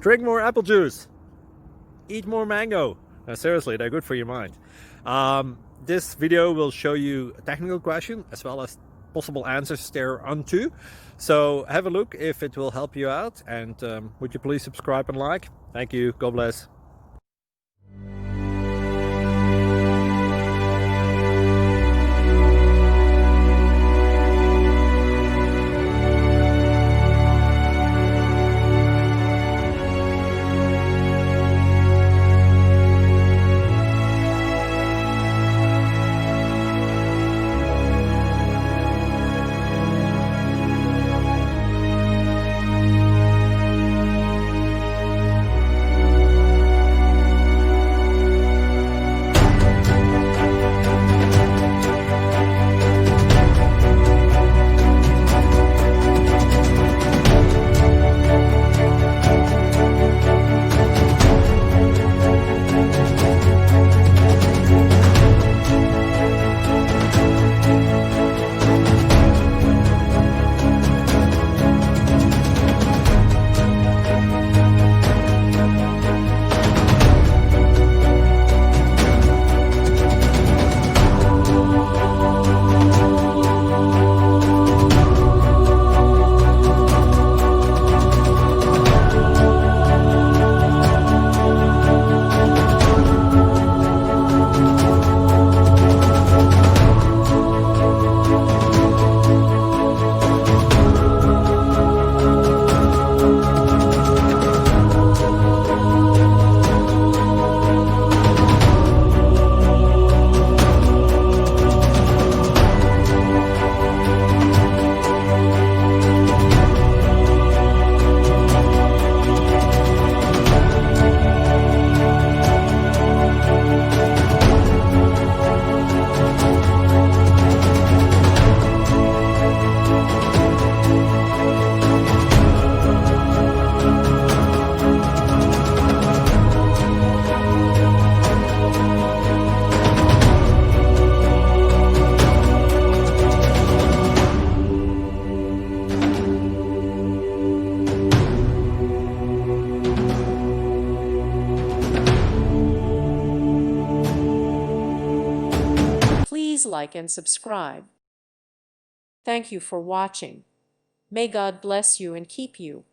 Drink more apple juice. Eat more mango. Seriously, they're good for your mind. This video will show you a technical question as well as possible answers thereunto. So have a look if it will help you out, and would you please subscribe and like? Thank you. God bless. Please like and subscribe. Thank you for watching. May God bless you and keep you.